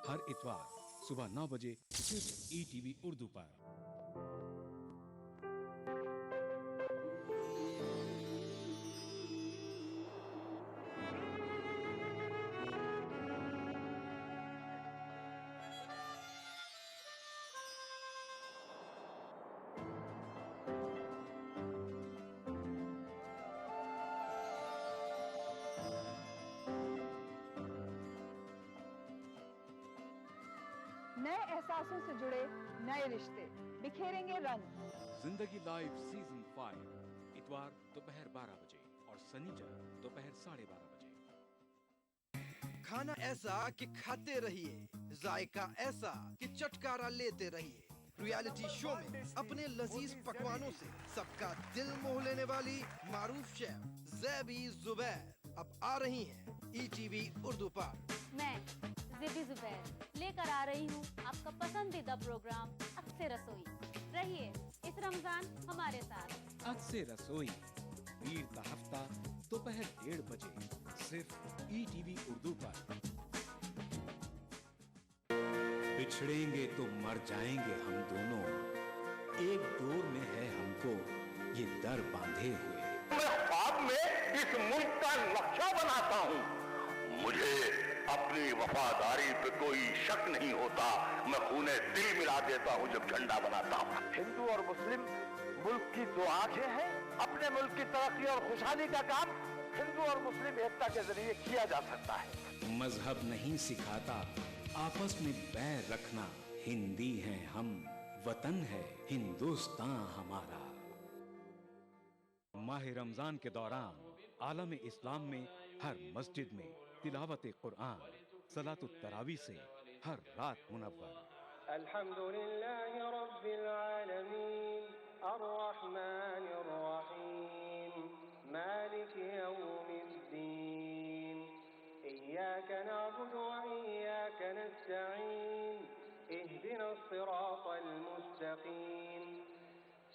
हर इतवार सुबह 9 बजे सिर्फ ईटीवी उर्दू पर। नए एहसासों से जुड़े नए रिश्ते बिखेरेंगे रंग। जिंदगी लाइव सीजन 5 इतवार दोपहर 12 बजे और शनिचर दोपहर 12:30 बजे। खाना ऐसा कि खाते रहिए, जायका ऐसा कि चटकारा लेते रहिए। रियलिटी शो में अपने लजीज पकवानों से सबका दिल मोह लेने वाली मारूफ शेफ ज़ैबी ज़ुबैर अब आ रही हैं ईटीवी उर्दू पर। मैं ज़ैबी ज़ुबैर लेकर आ रही हूँ आपका पसंदीदा प्रोग्राम अक्से रसोई। रहिए इस रमजान हमारे साथ। अक्से रसोई वीर का हफ्ता दोपहर 1:30 बजे सिर्फ ईटीवी उर्दू पर। बिछड़ेंगे तो मर जाएंगे हम दोनों, एक डोर में है हमको ये दर बांधे हुए। मैं ख्वाब में इस मुल्क का नक्शा बनाता हूँ, मुझे अपनी वफादारी पे कोई शक नहीं होता। मैं खूने दिल मिला देता हूँ जब झंडा बनाता हूँ। हिंदू और मुस्लिम मुल्क की दो आंखें हैं। अपने मुल्क की तरक्की और खुशहाली का काम हिंदू और मुस्लिम एकता के जरिए किया जा सकता है। मजहब नहीं सिखाता आपस में बैर रखना, हिंदी हैं हम, वतन है हिंदुस्तान हमारा। माह रमजान के दौरान आलम इस्लाम में हर मस्जिद में तिलावत कुरान, सलातुत तरावी से हर रात मुनव्वर। अल्हम्दुलिल्लाहि रब्बिल आलमीन अर्रहमानिर रहीम मालिकि यौमिद्दीन इय्याका नअबुदु व इय्याका नस्तईन इहदिनस सिरातल मुस्तकीम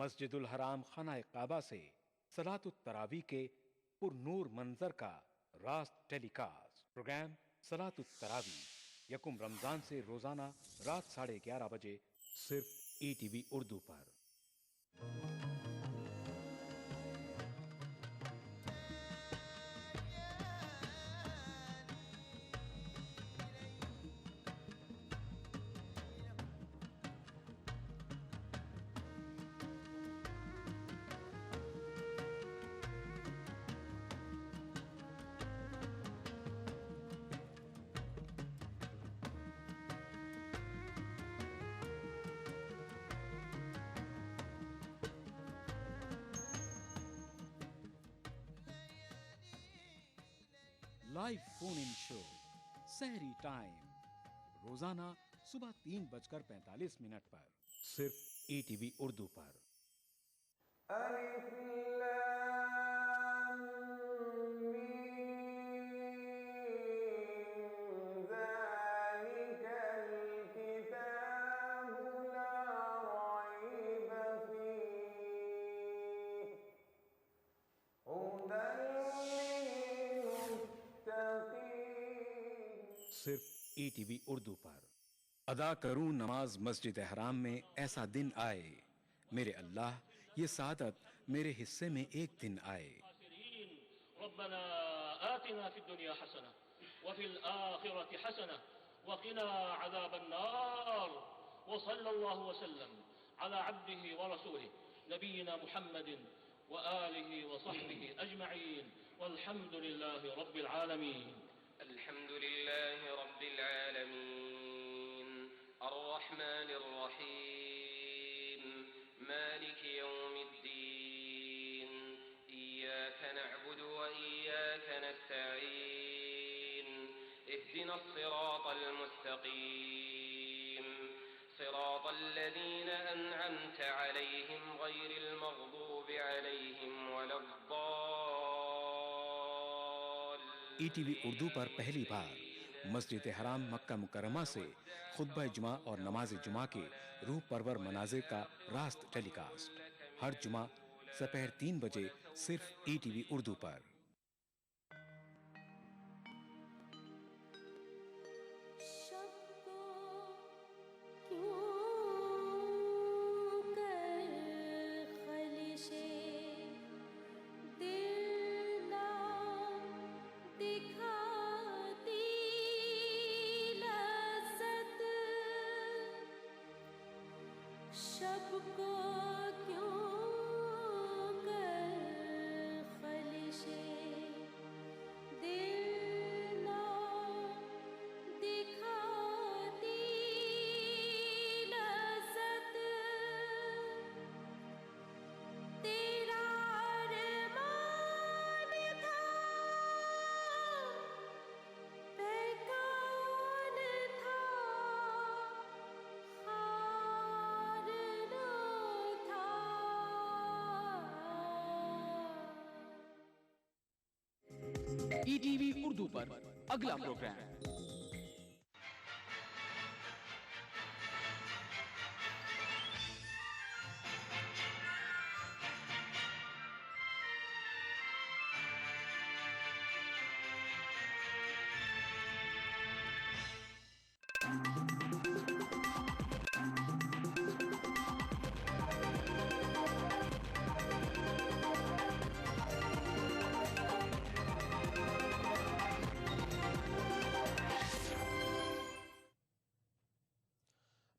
मस्जिदुल हराम खाना काबा से सलातुत तरावी के पुरनूर मंजर का रास्त टेलीकास्ट। प्रोग्राम सलातुत तरावी यकुम रमजान से रोजाना रात 11:30 बजे सिर्फ ईटीवी उर्दू पर। लाइव फोन इन शो सहरी टाइम रोजाना सुबह 3:45 पर सिर्फ ईटीवी उर्दू पर। सिर्फ ईटीवी उर्दू पर। अदा करूं नमाज मस्जिद हराम में ऐसा दिन आए, मेरे अल्लाह ये सादत मेरे हिस्से में एक दिन आए। रब्बना आतिना फिद दुनिया हसना व फिल आखिरति हसना व क़िना अज़ाबन नार व सल्लल्लाहु वसल्लम अला अब्दिही व रसूलिही नबीना मुहम्मदिन व आलिही व सहबिही अजमईन वल्हम्दुलिल्लाहि रब्बिल आलमीन। अल्हम्दुलिल्लाहि रब्बिल आलमीन अर्रहमानिर रहीम मालिकि यौमिद्दीन इय्याका नअबुदु व इय्याका नस्तईन इहदिनस सिरातल मुस्तकीम सिरातल लज़ीना अनअमत अलैहिम गैरिल मग़दूबि अलैहिम वलद्दाल्लीन। ईटीवी उर्दू पर पहली बार मस्जिद हराम मक्का मुकर्रमा से खुतबा जुमा और नमाज जुमा के रूह परवर मनाजिर का रास्त टेलीकास्ट हर जुमा दोपहर 3 बजे सिर्फ ईटीवी उर्दू पर। ईटीवी उर्दू पर अगला प्रोग्राम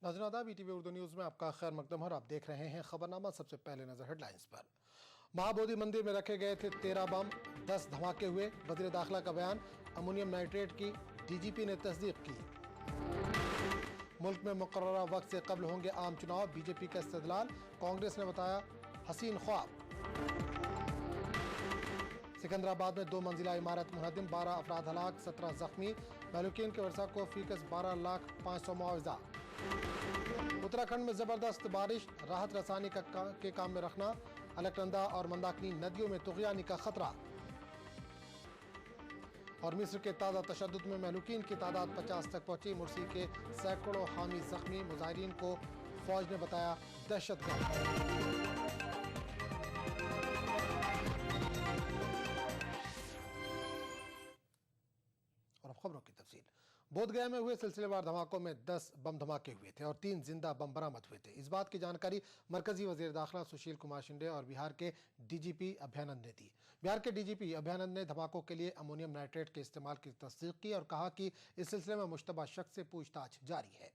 नाज़रीन आदाब, ईटीवी उर्दू न्यूज़ में आपका खैर मकदम और आप देख रहे हैं खबरनामा। सबसे पहले नजर हेडलाइंस पर। महाबोधि मंदिर में रखे गए थे 13 बम, 10 धमाके हुए। वज़ीर दाखिला का बयान, अमोनियम नाइट्रेट की डीजीपी ने तस्दीक की। मुल्क में मुकर्ररा वक्त से कबल होंगे आम चुनाव, बीजेपी का इस्तदलाल, कांग्रेस ने बताया हसीन ख्वाब। सिकंदराबाद में 2 मंजिला इमारत मुहदम, 12 अफराद हलाक, 17 जख्मी। महलूकीन के वर्षा को फीकस 12,05,000 मुआवजा। उत्तराखंड में जबरदस्त बारिश, राहत रसानी के काम में रखना। अलकनंदा और मंदाकिनी नदियों में तुगयानी का खतरा। और मिस्र के ताज़ा तशद्दुद में महलूकीन की तादाद 50 तक पहुंची। मुर्सी के सैकड़ों हामी जख्मी, मुजाहिरीन को फौज ने बताया दहशतगर्द। खबरों की तफसील। बोधगया में हुए सिलसिलेवार धमाकों में 10 बम धमाके हुए थे और 3 जिंदा बम बरामद हुए थे। इस बात की जानकारी मरकजी वजीर दाखिला सुशील कुमार शिंदे और बिहार के डीजीपी अभयानंद ने दी। बिहार के डीजीपी अभयानंद ने धमाकों के लिए अमोनियम नाइट्रेट के इस्तेमाल की तस्दीक की और कहा कि इस सिलसिले में मुश्तबा शख्स से पूछताछ जारी है।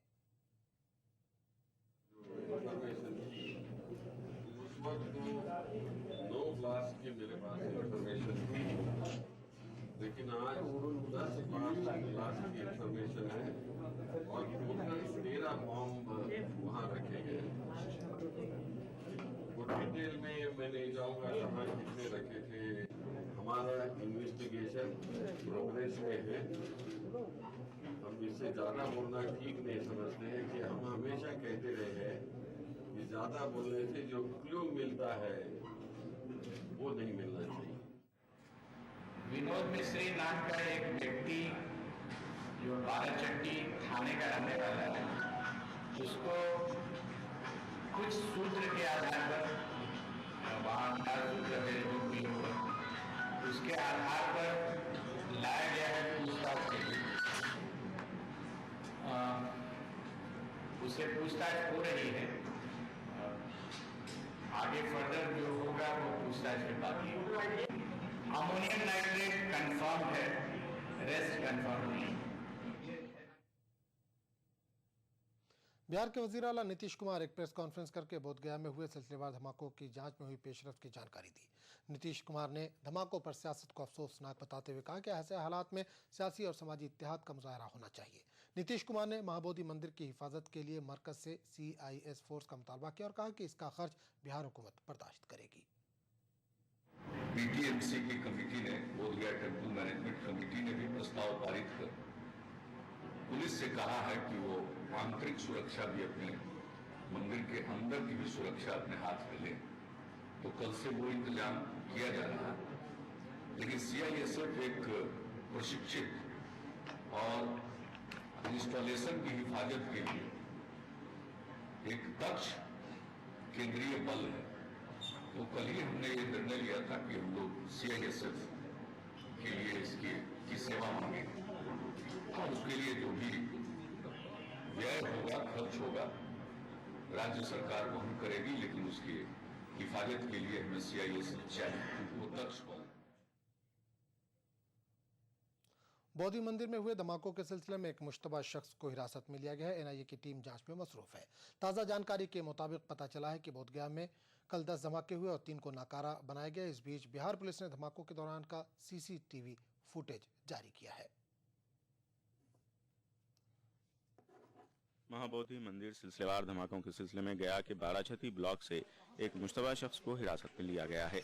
लेकिन आज 10 क्लास की इंफॉर्मेशन है और टोटल 13 बॉम्ब वहाँ रखे गए। वो डिटेल में मैं नहीं जाऊँगा कहाँ कितने रखे थे। हमारा इन्वेस्टिगेशन प्रोग्रेस में है। हम इससे ज़्यादा बोलना ठीक नहीं समझते हैं कि हम हमेशा कहते रहे हैं कि ज़्यादा बोलने से जो क्लू मिलता है वो नहीं मिलना चाहिए। विनोद मिश्री नाम का एक व्यक्ति जो बाराचट्टी थाने का रहने वाला है, उसको कुछ सूत्र के आधार पर वहाँ सूत्र भी होगा, उसके आधार पर लाया गया है पूछताछ के लिए। उससे पूछताछ हो रही है। आगे फर्दर जो होगा वो पूछताछ के बाद ही होगा। अमोनियम नाइट्रेट कंफर्म है, रेस्ट कंफर्म नहीं। बिहार के वजीर आला नीतीश कुमार एक प्रेस कॉन्फ्रेंस करके बोधगया में हुए सिलसिलेवार धमाकों की जांच में हुई पेशरफ्त की जानकारी दी। नीतीश कुमार ने धमाकों पर सियासत को अफसोसनाक बताते हुए कहा कि ऐसे हालात में सियासी और समाजी इत्तेहाद का मुजाहरा होना चाहिए। नीतीश कुमार ने महाबोधि मंदिर की हिफाजत के लिए मरकज से CIS फोर्स का मुतालबा किया और कहा कि इसका खर्च बिहार हुकूमत बर्दाश्त करेगी। PTMC की कमेटी ने, बोधगया टेम्पल मैनेजमेंट कमेटी ने भी प्रस्ताव पारित कर पुलिस से कहा है कि वो आंतरिक सुरक्षा भी अपने मंदिर के अंदर की भी सुरक्षा अपने हाथ में ले। तो कल से वो इंतजाम किया जा रहा है। लेकिन CISF एक प्रशिक्षित और इंस्टॉलेशन की हिफाजत के लिए एक दक्ष केंद्रीय बल है। तो कल ही हमने ये निर्णय लिया था कि हम लोग CISF के लिए इसकी सेवा मांगे और उसके लिए जो भी व्यय होगा, खर्च होगा, राज्य सरकार वहन करेगी, लेकिन उसकी हिफाजत के लिए हमें CISF चाहिए, वो दक्ष बल। बौद्धि मंदिर में हुए धमाकों के सिलसिले में एक मुश्तबा शख्स को हिरासत में लिया गया है। NIA की टीम जांच में मसरूफ है। ताज़ा जानकारी के मुताबिक पता चला है कि बोधगया में कल 10 धमाके हुए और 3 को नाकारा बनाया गया। इस बीच बिहार पुलिस ने धमाकों के दौरान का CCTV फुटेज जारी किया है। महाबोधि मंदिर सिलसिलेवार धमाकों के सिलसिले में गया के बाराछती ब्लॉक से एक मुश्तबा शख्स को हिरासत में लिया गया है।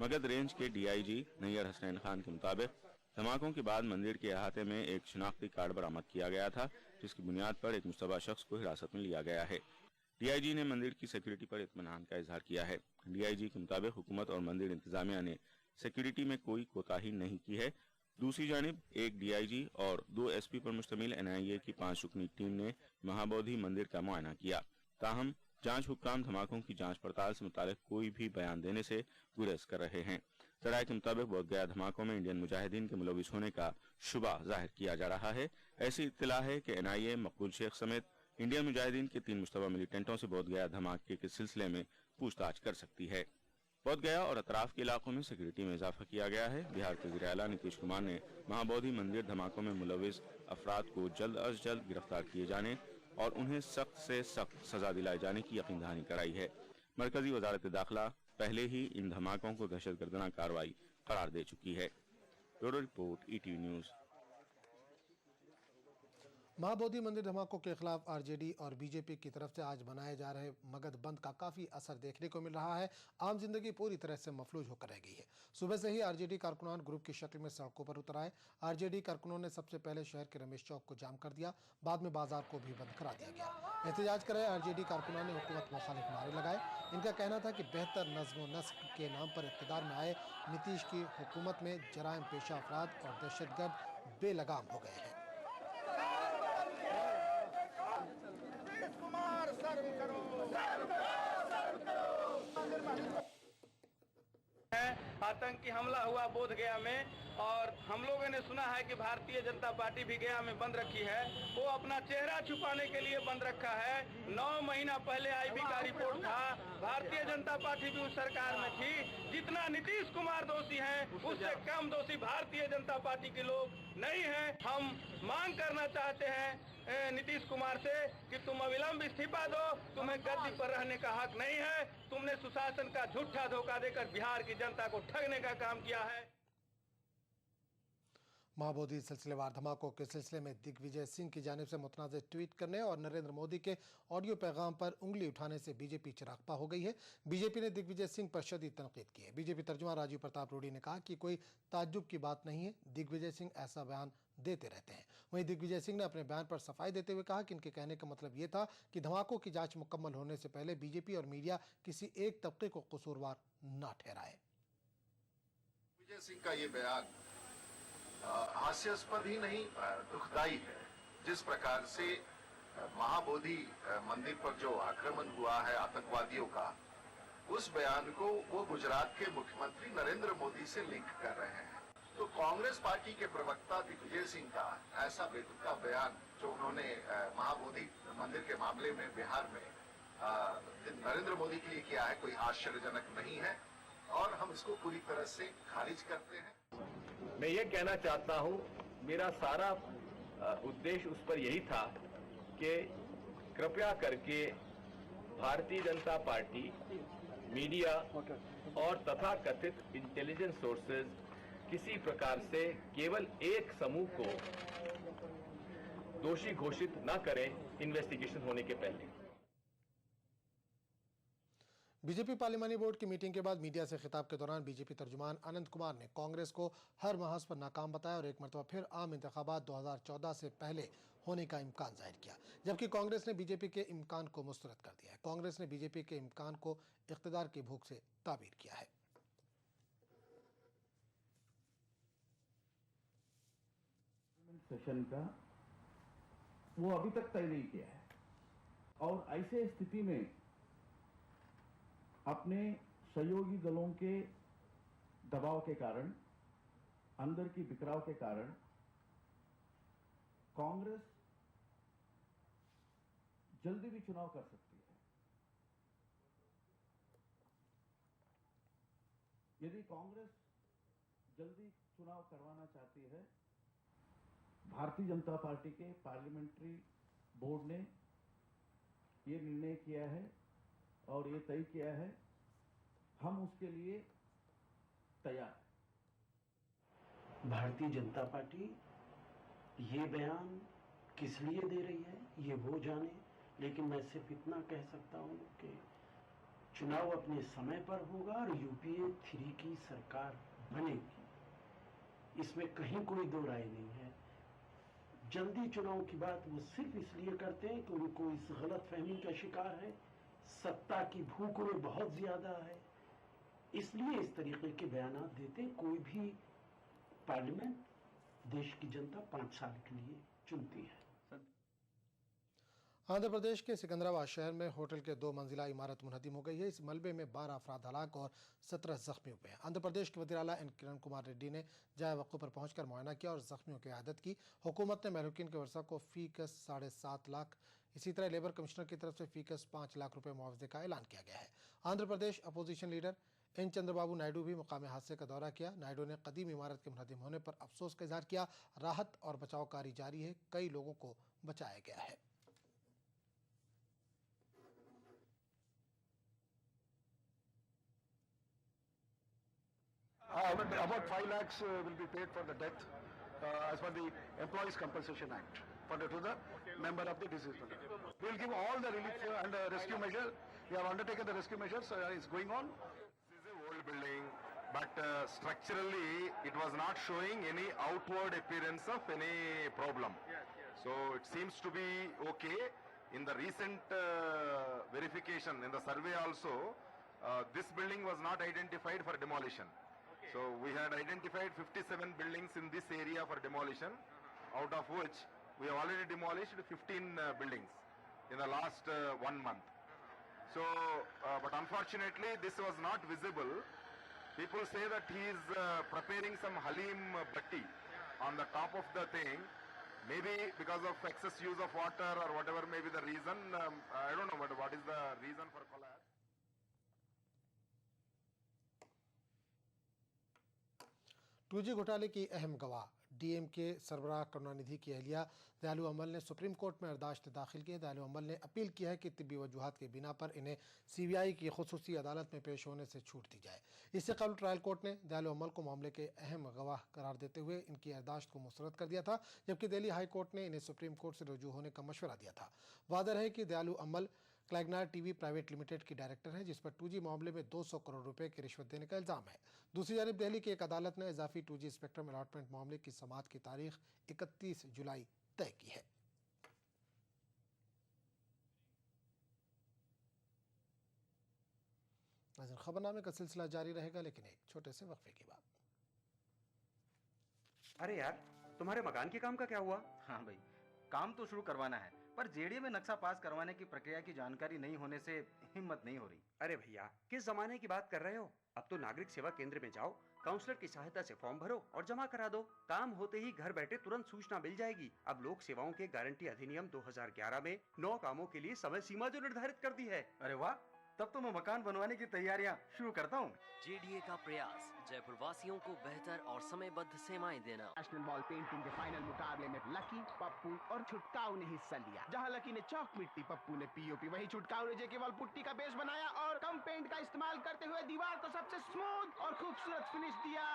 मगध रेंज के DIG नैयर हसनैन खान के मुताबिक धमाकों के बाद मंदिर के अहाते में एक शिनाख्ती कार्ड बरामद किया गया था, जिसकी बुनियाद पर एक मुश्तबा शख्स को हिरासत में लिया गया है। DIG ने मंदिर की सिक्योरिटी पर इत्मीनान का इजहार किया है। DIG के मुताबिक हुकूमत और मंदिर इंतजामिया ने सिक्योरिटी में कोई कोताही नहीं की है। दूसरी जानिब एक DIG और 2 SP पर मुश्तमिल NIA की 5 रुकनी टीम ने महाबोधि मंदिर का मुआयना किया। ताहम जांच हुक्काम धमाकों की जांच पड़ताल से मुतालिक कोई भी बयान देने से गुरेज कर रहे हैं। सराय के मुताबिक बोधगया धमाकों में इंडियन मुजाहिदीन के मुलविस होने का शुबा जाहिर किया जा रहा है। ऐसी इत्तला है कि NIA मकबूल शेख समेत इंडियन मुजाहिदीन के 3 मुश्तबा मिलिटेंटों से बोधगया धमाके के सिलसिले में पूछताछ कर सकती है। बोधगया और अतराफ के इलाकों में सिक्योरिटी में इजाफा किया गया है। बिहार के वज़ीर आला नीतीश कुमार ने महाबोधि मंदिर धमाकों में मुलविस अफराद को जल्द अज जल्द गिरफ्तार किए जाने और उन्हें सख्त से सख्त सजा दिलाए जाने की यकीन दहानी कराई है। मरकजी वजारत दाखिला पहले ही इन धमाकों को दहशतगर्दाना कार्रवाई करार दे चुकी है। Bureau report ETV news. Mahabodhi मंदिर धमाकों के खिलाफ RJD और BJP की तरफ से आज बनाए जा रहे मगध बंद का काफी असर देखने को मिल रहा है। आम जिंदगी पूरी तरह से मफलूज होकर रह गई है। सुबह से ही RJD कारकुनान ग्रुप की शक्ल में सड़कों पर उतर आए। RJD कारकुनों ने सबसे पहले शहर के रमेश चौक को जाम कर दिया, बाद में बाजार को भी बंद करा दिया गया। एहतजाज कर रहे RJD कारकुनान ने हुकूमत मुखालिफ नारे लगाए। इनका कहना था कि बेहतर नज़्म व नस्क के नाम पर इक़्तिदार में आए नीतीश की हुकूमत में जराइम पेशा अफराद और दहशतगर्द बेलगाम हो गए हैं। आतंकी हमला हुआ बोधगया में और हम लोगों ने सुना है कि भारतीय जनता पार्टी भी गया में बंद रखी है। वो अपना चेहरा छुपाने के लिए बंद रखा है। 9 महीना पहले IB का रिपोर्ट था। भारतीय जनता पार्टी भी उस सरकार में थी। जितना नीतीश कुमार दोषी हैं, उससे कम दोषी भारतीय जनता पार्टी के लोग नहीं हैं। हम मांग करना चाहते हैं नीतीश कुमार से कि तुम अविलंब इस्तीफा दो। तुम्हें गद्दी पर रहने का हक नहीं है। तुमने सुशासन का झूठा धोखा देकर बिहार की जनता को ठगने का काम किया है। महाबोधि सिलसिलेवार धमाकों के सिलसिले में दिग्विजय सिंह की जानिब से मुतनाज़ ट्वीट करने और नरेंद्र मोदी के ऑडियो पैगाम पर उंगली उठाने से बीजेपी चिरागपा हो गई है। बीजेपी ने दिग्विजय सिंह पर शदीद तनकीद की है। बीजेपी तर्जुमा राजीव प्रताप रूडी ने कहा कि कोई ताज्जुब की बात नहीं है, दिग्विजय सिंह ऐसा बयान देते रहते हैं। वहीं दिग्विजय सिंह ने अपने बयान पर सफाई देते हुए कहा कि इनके कहने का मतलब ये था कि धमाकों की जांच मुकम्मल होने से पहले बीजेपी और मीडिया किसी एक तबके को कसूरवार न ठहराए। विजय सिंह का ये बयान हास्यास्पद ही नहीं दुखदाई है। जिस प्रकार से महाबोधि मंदिर पर जो आक्रमण हुआ है आतंकवादियों का, उस बयान को वो गुजरात के मुख्यमंत्री नरेंद्र मोदी से लिंक कर रहे हैं। तो कांग्रेस पार्टी के प्रवक्ता दिग्विजय सिंह का ऐसा बेतुका बयान जो उन्होंने महाबोधि मंदिर के मामले में बिहार में नरेंद्र मोदी के लिए किया है, कोई आश्चर्यजनक नहीं है और हम इसको पूरी तरह से खारिज करते हैं। मैं ये कहना चाहता हूँ, मेरा सारा उद्देश्य उस पर यही था कि कृपया करके भारतीय जनता पार्टी, मीडिया और तथाकथित इंटेलिजेंस सोर्सेज किसी प्रकार से केवल एक समूह को दोषी घोषित न करें इन्वेस्टिगेशन होने के पहले। बीजेपी पार्लिमानी बोर्ड की मीटिंग के बाद मीडिया से खिताब के दौरान बीजेपी तर्जुमान अनंत कुमार ने कांग्रेस को हर महाज पर नाकाम बताया और एक मरतबा फिर आम इंतखाबात 2014 से पहले होने का इम्कान जाहिर किया, जबकि कांग्रेस ने बीजेपी के इम्कान को मुस्तरद कर दिया है। कांग्रेस ने बीजेपी के इम्कान को इख्तिदार की भूख से ताबीर किया है। सेशन का वो अभी तक तय नहीं किया है। और ऐसे स्थिति में अपने सहयोगी दलों के दबाव के कारण, अंदर की बिखराव के कारण कांग्रेस जल्दी भी चुनाव कर सकती है। यदि कांग्रेस जल्दी चुनाव करवाना चाहती है, भारतीय जनता पार्टी के पार्लियामेंट्री बोर्ड ने ये निर्णय किया है और ये तय किया है, हम उसके लिए तैयार हैं। भारतीय जनता पार्टी ये बयान किस लिए दे रही है ये वो जाने, लेकिन मैं सिर्फ इतना कह सकता हूं कि चुनाव अपने समय पर होगा और यूपीए 3 की सरकार बनेगी, इसमें कहीं कोई दो राय नहीं है। जल्दी चुनाव की बात वो सिर्फ इसलिए करते हैं कि उनको इस गलत फहमी का शिकार है, सत्ता की भूख उन्हें बहुत ज्यादा है, इसलिए इस तरीके के बयान देते हैं। कोई भी पार्लियामेंट देश की जनता 5 साल के लिए चुनती है। आंध्र प्रदेश के सिकंदराबाद शहर में होटल के 2 मंजिला इमारत मुनहदिम हो गई है। इस मलबे में 12 अफराद हलाक और 17 जख्मी हुए हैं। आंध्र प्रदेश के वज़ीर आला एन किरण कुमार रेड्डी ने जाए वक़्फ़े पर पहुंचकर मुआयना किया और जख्मियों की इयादत की। हुकूमत ने महरूकीन के वर्सा को फीकस 7.5 लाख, इसी तरह लेबर कमिश्नर की तरफ से फीकस 5 लाख रुपये मुआवजे का ऐलान किया गया है। Andhra Pradesh opposition leader N Chandrababu Naidu भी मुकामी हादसे का दौरा किया। नायडू ने कदीम इमारत के मुनहदिम होने पर अफसोस का इजहार किया। राहत और बचाव कार्य जारी है, कई लोगों को बचाया गया है। About 5 lakhs will be paid for the death as per the Employees Compensation Act to the member of the deceased. We will give all the relief and rescue measures. We have undertaken the rescue measures. It's going on. This is an old building, but structurally it was not showing any outward appearance of any problem. So it seems to be okay. In the recent verification, in the survey also, this building was not identified for demolition. So we had identified 57 buildings in this area for demolition, out of which we have already demolished 15 buildings in the last 1 month. So, but unfortunately this was not visible. People say that he is preparing some halim batti on the top of the thing. Maybe because of excess use of water or whatever may be the reason. I don't know what is the reason for collapse. 2G घोटाले की अहम गवाह DM के सरबराह करुणानिधि की अहलिया दयालु अमल ने supreme court में अर्दाश्त दाखिल की है। दयालु अमल ने अपील की है कि तिब्बी वजूहात की बिना पर इन्हें सीबीआई की खुसूसी अदालत में पेश होने से छूट दी जाए। इससे कबल ट्रायल कोर्ट ने दयालु अमल को मामले के अहम गवाह करार देते हुए इनकी अर्दाश्त को मुस्तरद कर दिया था, जबकि दिल्ली हाई कोर्ट ने इन्हें सुप्रीम कोर्ट से रुजू होने का मशवरा दिया था। वादा है कि दयालु अमल क्लैगनार टीवी प्राइवेट लिमिटेड की डायरेक्टर है, जिस पर 2G मामले में 200 करोड़ रुपए की रिश्वत देने का इल्जाम है। दूसरी जानब दिल्ली की एक अदालत ने इजाफी 2G स्पेक्ट्रम अलॉटमेंट मामले की समाअत की तारीख 31 जुलाई तय की है। खबरनामे का सिलसिला जारी रहेगा, लेकिन एक छोटे से वक्फे के बाद। अरे यार, तुम्हारे मकान के काम का क्या हुआ? हाँ भाई, काम तो शुरू करवाना है, पर जेडीए में नक्शा पास करवाने की प्रक्रिया की जानकारी नहीं होने से हिम्मत नहीं हो रही। अरे भैया, किस जमाने की बात कर रहे हो? अब तो नागरिक सेवा केंद्र में जाओ, काउंसलर की सहायता से फॉर्म भरो और जमा करा दो। काम होते ही घर बैठे तुरंत सूचना मिल जाएगी। अब लोक सेवाओं के गारंटी अधिनियम 2011 में 9 कामों के लिए समय सीमा जो निर्धारित कर दी है। अरे वाह, तब तो मैं मकान बनवाने की तैयारियां शुरू करता हूँ। जेडीए का प्रयास जयपुर वासियों को बेहतर और समयबद्ध सेवाएं देना। नेशनल वॉल पेंटिंग के फाइनल मुकाबले में लकी, पप्पू और छुटकाऊ ने हिस्सा लिया। जहां लकी ने चौक मिट्टी, पप्पू ने पीओपी, वहीं छुटकाऊ ने जेके वॉल पुट्टी का बेस बनाया और कम पेंट का इस्तेमाल करते हुए दीवार को सबसे स्मूथ और खूबसूरत फिनिश दिया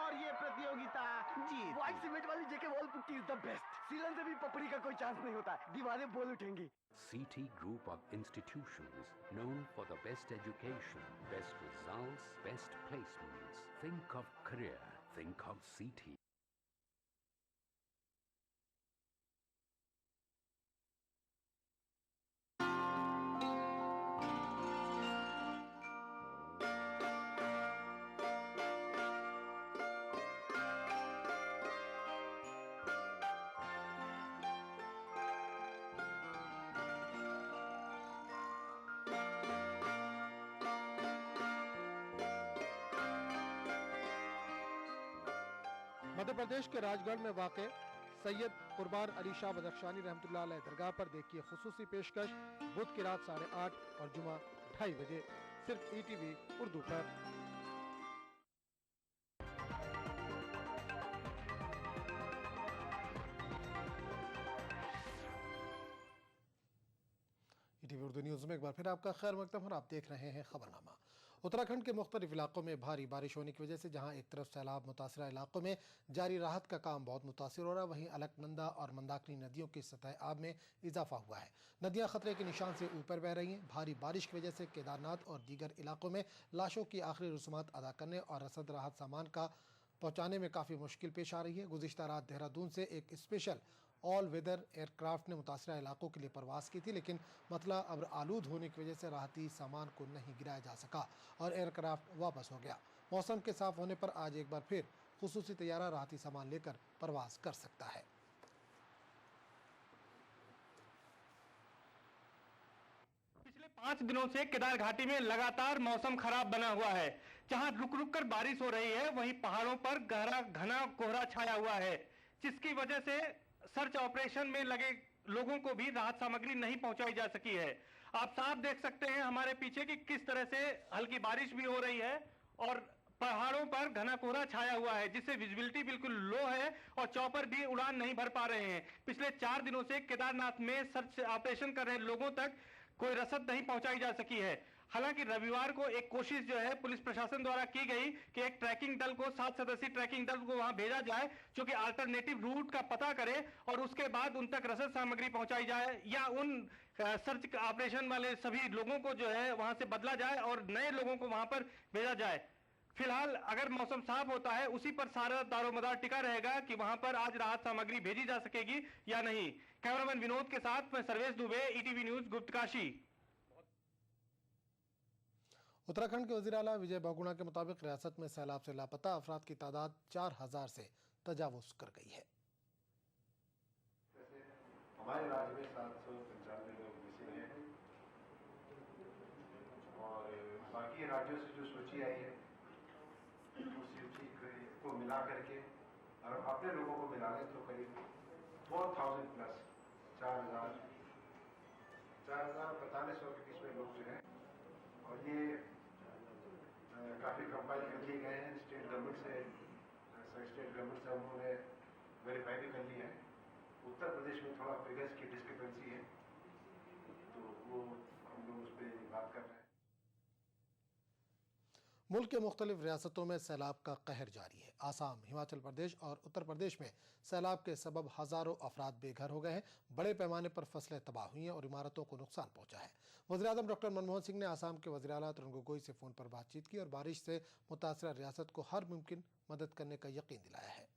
और ये प्रतियोगिता जीत। व्हाइट सीमेंट वाली JK wall putty is the best. सीलन से भी पपड़ी का कोई चांस नहीं होता, दीवारें बोल उठेंगी। CT Group of institutions known for the best education, best results, best placements. Think of career. Think of CT. Madhya Pradesh के राजगढ़ में वाक़ सैयद कुर्बान अली शाह बदख्शानी रहमतुल्लाह अलैह दरगाह पर देखिए खुसूसी पेशकश बुध की रात 8:30 और जुमा 2:30 बजे सिर्फ ETV उर्दू पर। ETV उर्दू न्यूज़ में एक बार फिर आपका खैर मकदम और आप देख रहे हैं खबरनामा। उत्तराखंड के मुख्तलिफ इलाकों में भारी बारिश होने की वजह से जहां एक तरफ सैलाब मुतासरा इलाकों में जारी राहत का काम बहुत मुतासिर हो रहा है, वहीं अलकनंदा और मंदाकिनी नदियों की सतह आब में इजाफा हुआ है। नदियां खतरे के निशान से ऊपर बह रही हैं। भारी बारिश की वजह से केदारनाथ और दीगर इलाकों में लाशों की आखिरी रसूमात अदा करने और रसद राहत सामान का पहुँचाने में काफ़ी मुश्किल पेश आ रही है। गुज़िश्ता रात देहरादून से एक स्पेशल ऑल वेदर एयरक्राफ्ट ने मुतासरा इलाकों के लिए परवास की थी, लेकिन मतला अब्र आलूद होने की वजह से राहती सामान को नहीं गिराया जा सका और एयरक्राफ्ट वापस हो गया। मौसम के साफ होने पर आज एक बार फिर खुसूसी तैयारा राहती सामान लेकर परवास कर सकता है। पिछले 5 दिनों से केदार घाटी में लगातार मौसम खराब बना हुआ है। जहां रुक रुक कर बारिश हो रही है, वहीं पहाड़ों पर गहरा घना कोहरा छाया हुआ है, जिसकी वजह से सर्च ऑपरेशन में लगे लोगों को भी राहत सामग्री नहीं पहुंचाई जा सकी है। आप साफ देख सकते हैं हमारे पीछे कि किस तरह से हल्की बारिश भी हो रही है और पहाड़ों पर घना कोहरा छाया हुआ है, जिससे विजिबिलिटी बिल्कुल लो है और चॉपर भी उड़ान नहीं भर पा रहे हैं। पिछले 4 दिनों से केदारनाथ में सर्च ऑपरेशन कर रहे लोगों तक कोई रसद नहीं पहुंचाई जा सकी है। हालांकि रविवार को एक कोशिश जो है पुलिस प्रशासन द्वारा की गई कि एक ट्रैकिंग दल को 7 सदस्यीय ट्रैकिंग दल को वहां भेजा जाए, जो कि अल्टरनेटिव रूट का पता करे और उसके बाद उन तक रसद सामग्री पहुंचाई जाए या उन सर्च ऑपरेशन वाले सभी लोगों को जो है वहां से बदला जाए और नए लोगों को वहां पर भेजा जाए। फिलहाल अगर मौसम साफ होता है, उसी पर सारा दारोमदार टिका रहेगा कि वहां पर आज राहत सामग्री भेजी जा सकेगी या नहीं। कैमरामैन विनोद के साथ मैं सर्वेश दुबे, ETV न्यूज, गुप्तकाशी। उत्तराखंड के वज़ीर आला विजय बहुगुणा के मुताबिक रियासत में सैलाब से लापता अफराद की तादाद 4000 से तजावुज़ कर गई है। हमारे राज्य में 795 लोग मिसिंग हैं और बाकी राज्यों से जो सूची आई है उस सूची को मिला करके और अपने लोगों को मिला लें तो करीब 4000 प्लस 4500 के बीच में लोग जो हैं और ये काफ़ी कंपाइल कर लिए गए हैं स्टेट गवर्नमेंट से उन्होंने वेरीफाई भी कर लिया है। उत्तर प्रदेश में थोड़ा फिगर्स की डिस्क्रिपेंसी है, तो वो हम लोग उस पर बात कर रहे हैं। मुल्क के मुख्तलिफ रियासतों में सैलाब का कहर जारी है। आसाम, हिमाचल प्रदेश और उत्तर प्रदेश में सैलाब के सबब हज़ारों अफराद बेघर हो गए हैं। बड़े पैमाने पर फसलें तबाह हुई हैं और इमारतों को नुकसान पहुंचा है। वज़ीर-ए-आज़म डॉक्टर मनमोहन सिंह ने आसाम के वज़ीर आला तरुण गोगोई से फ़ोन पर बातचीत की और बारिश से मुतासरा रियासत को हर मुमकिन मदद करने का यकीन दिलाया है।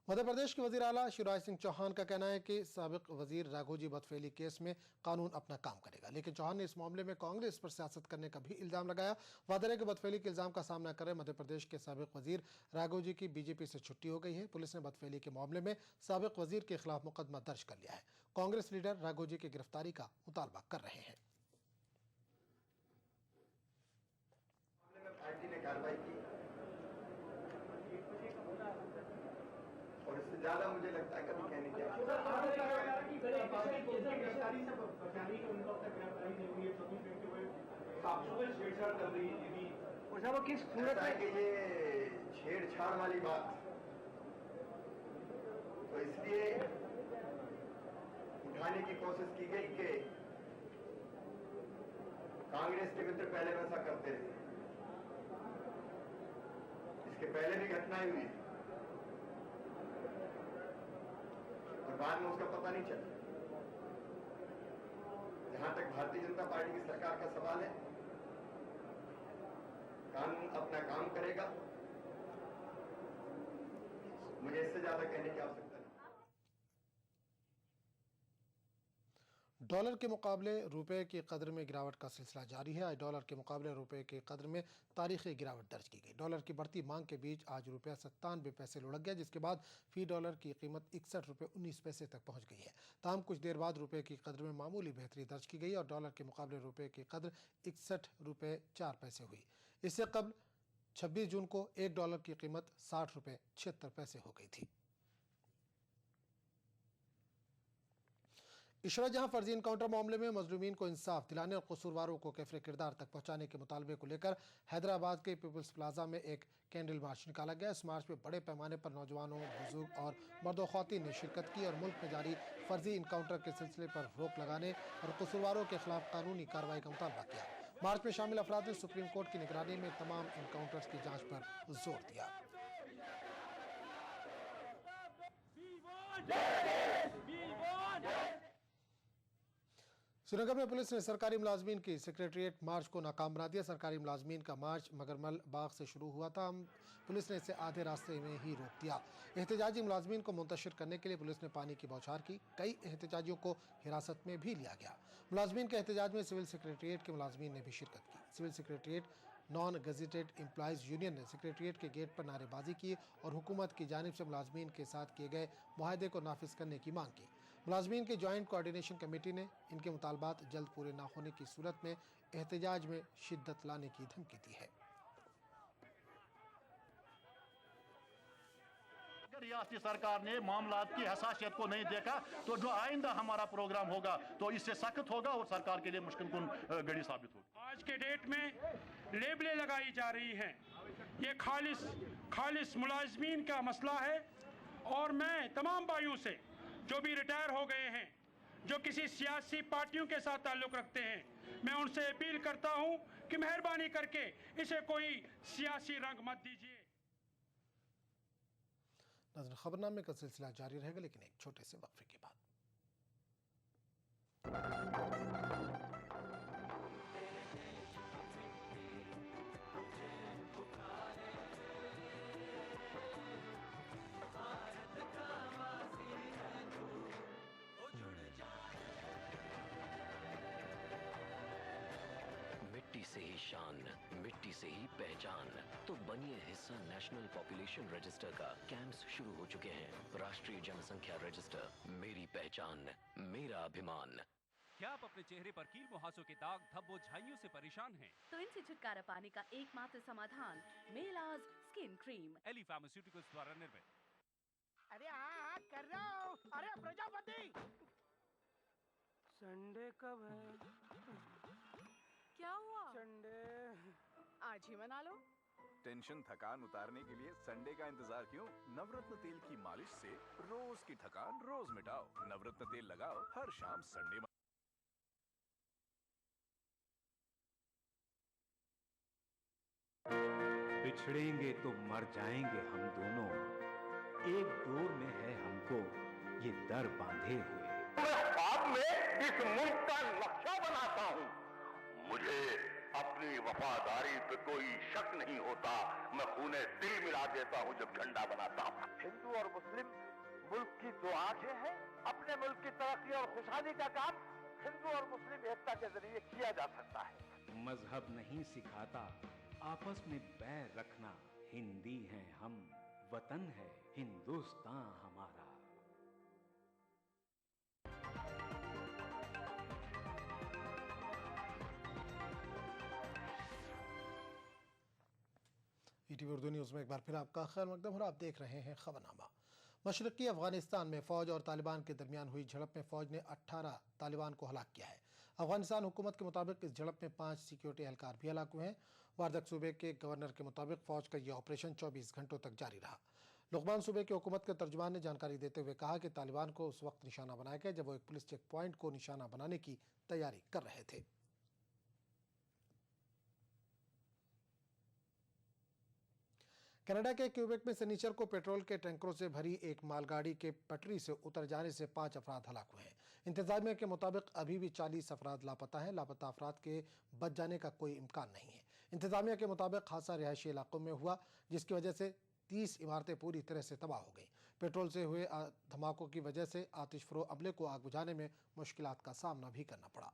मध्य प्रदेश के वज़ीर आला शिवराज सिंह चौहान का कहना है कि साबिक वज़ीर राघोजी बदफेली केस में कानून अपना काम करेगा, लेकिन चौहान ने इस मामले में कांग्रेस पर सियासत करने का भी इल्ज़ाम लगाया। वादे के बदफेली के इल्ज़ाम का सामना कर रहे मध्य प्रदेश के साबिक वज़ीर राघोजी की बीजेपी से छुट्टी हो गई है। पुलिस ने बदफेली के मामले में साबिक वज़ीर के खिलाफ मुकदमा दर्ज कर लिया है। कांग्रेस लीडर राघोजी की गिरफ्तारी का मुतालबा कर रहे हैं। पार्टी ने कार्रवाई की और इससे ज्यादा मुझे लगता है कभी कहने की वो किस सूरत में कि ये छेड़छाड़ वाली बात, तो इसलिए उठाने की कोशिश की गई कि कांग्रेस के मित्र पहले वैसा करते रहे। इसके पहले भी घटनाएं हुई और बाद में उसका पता नहीं चला। जहां तक भारतीय जनता पार्टी की सरकार का सवाल है, कानून अपना काम करेगा, मुझे इससे ज्यादा कहने की आवश्यकता नहीं। डॉलर के मुकाबले रुपए की कदर में गिरावट का सिलसिला जारी है। आज डॉलर के मुकाबले रुपए की कदर में तारीखी गिरावट दर्ज की गई। डॉलर की बढ़ती मांग के बीच आज रुपया 97 पैसे लुढ़क गया, जिसके बाद फी डॉलर की कीमत 61 रुपये 19 पैसे तक पहुंच गई है। ताहम कुछ देर बाद रुपए की कदर में मामूली बेहतरी दर्ज की गई और डॉलर के मुकाबले रुपए की कदर 61 रुपये 4 पैसे हुई। इससे कबल 26 जून को $1 की कीमत 60 रुपये 76 पैसे हो गई थी। इशरा जहां फर्जी इनकाउंटर मामले में मजलूमीन को इंसाफ दिलाने और कसूरवारों को कैफरे किरदार तक पहुंचाने के मुतालबे को लेकर हैदराबाद के पीपल्स प्लाजा में एक कैंडल मार्च निकाला गया। इस मार्च में बड़े पैमाने पर नौजवानों, बुजुर्ग और मर्द ख्वातीन ने शिरकत की और मुल्क में जारी फर्जी इनकाउंटर के सिलसिले पर रोक लगाने और कसूरवारों के खिलाफ कानूनी कार्रवाई का मुतालबा किया। मार्च में शामिल अफराद ने सुप्रीम कोर्ट की निगरानी में तमाम इनकाउंटर्स की जाँच पर जोर दिया। श्रीनगर में पुलिस ने सरकारी मुलाजमीन की सेक्रेटरीट मार्च को नाकाम बना दिया। सरकारी मुलाजमीन का मार्च मगरमल बाग से शुरू हुआ था। पुलिस ने इसे आधे रास्ते में ही रोक दिया। एहतजाजी मुलाजमीन को मुंतशिर करने के लिए पुलिस ने पानी की बौछार की। कई एहतजाजियों को हिरासत में भी लिया गया। मुलाजमीन के एहतजाज में सिविल सेक्रेटरीट के मुलाजमीन ने भी शिरकत की। Civil secretariat non gazetted employees union ने सेक्रेटरीट के गेट पर नारेबाजी की और हुकूमत की जानिब से मुलाजमीन के साथ किए गए मुआहदे को नाफिज करने की मांग की। मुलाजमीन की जॉइंट कोऑर्डिनेशन कमेटी ने इनके मुतालबात जल्द पूरे न होने की सूरत में एहतजाज में शिद्दत लाने की धमकी दी है। अगर रियासती सरकार ने मामलात की हसासियत को नहीं देखा तो जो आइंदा हमारा प्रोग्राम होगा तो इससे सख्त होगा और सरकार के लिए मुश्किल कुन घड़ी साबित होगी। आज के डेट में लेबलें लगाई जा रही हैं। ये खालिस मुलाजमीन का मसला है और मैं तमाम भाइयों से जो भी रिटायर हो गए हैं, जो किसी सियासी पार्टियों के साथ ताल्लुक़ रखते हैं, मैं उनसे अपील करता हूं कि मेहरबानी करके इसे कोई सियासी रंग मत दीजिए। नाज़रीन, खबरनामे का सिलसिला जारी रहेगा, लेकिन एक छोटे से वक्फे के बाद। मिट्टी से ही शान, मिट्टी से ही पहचान, तो बनिए हिस्सा नेशनल पॉपुलेशन रजिस्टर का। कैंप्स शुरू हो चुके हैं। राष्ट्रीय जनसंख्या रजिस्टर, मेरी पहचान, मेरा अभिमान। क्या आप अपने चेहरे पर कील मुहासों के दाग, धब्बों, झाइयों से परेशान हैं? तो इनसे छुटकारा पाने का एकमात्र समाधान मेलाज स्किन क्रीम, एली फार्मास्यूटिकल्स द्वारा निर्मित। अरे हाँ कर रहा हूँ। अरे प्रजापति, संडे कब है? क्या हुआ? संडे आज ही मना लो। टेंशन थकान उतारने के लिए संडे का इंतजार क्यों? नवरत्न तेल की मालिश से रोज की थकान रोज मिटाओ। नवरत्न तेल लगाओ हर शाम संडे। बिछड़ेंगे तो मर जाएंगे हम दोनों, एक डोर में है हमको ये दर बांधे हुए। मैं बाद में इस मुल्क का नक्शा बनाता हूँ। मुझे अपनी वफादारी पे कोई शक नहीं होता। मैं खूने दिल मिला देता हूँ जब झंडा बनाता हूँ। हिंदू और मुस्लिम मुल्क की दो आंखें हैं। अपने मुल्क की तरक्की और खुशहाली का काम हिंदू और मुस्लिम एकता के जरिए किया जा सकता है। मजहब नहीं सिखाता आपस में बैर रखना। हिंदी हैं हम, वतन है हिंदुस्तान हमारा। ईटीवी उर्दू न्यूज़ में एक बार फिर आपका खैर मकदम और आप देख रहे हैं खबरनामा। मशरक़ी अफ़गानिस्तान में फ़ौज और तालिबान के दरमियान हुई झड़प में फ़ौज ने 18 तालिबान को हलाक किया है। अफ़गानिस्तान हुकूमत के मुताबिक इस झड़प में 5 सिक्योरिटी एहलकार भी हलाक हुए हैं। वारदक सूबे के गवर्नर के मुताबिक फ़ौज का यह ऑपरेशन 24 घंटों तक जारी रहा। लुक़मान सूबे की हुकूमत के तर्जुमान ने जानकारी देते हुए कहा कि तालिबान को उस वक्त निशाना बनाया गया जब वो एक पुलिस चेक पॉइंट को निशाना बनाने की तैयारी कर रहे थे। कनाडा के क्यूबेक में शनिचर को पेट्रोल के टैंकरों से भरी एक मालगाड़ी के पटरी से उतर जाने से 5 अफराद हलाक हुए हैं। इंतजामिया के मुताबिक अभी भी 40 अफराद लापता हैं। लापता अफराद के बच जाने का कोई इम्कान नहीं है। इंतजामिया के मुताबिक हादसा रिहायशी इलाकों में हुआ, जिसकी वजह से 30 इमारतें पूरी तरह से तबाह हो गई। पेट्रोल से हुए धमाकों की वजह से आतिशफरो अमले को आग बुझाने में मुश्किलात का सामना भी करना पड़ा।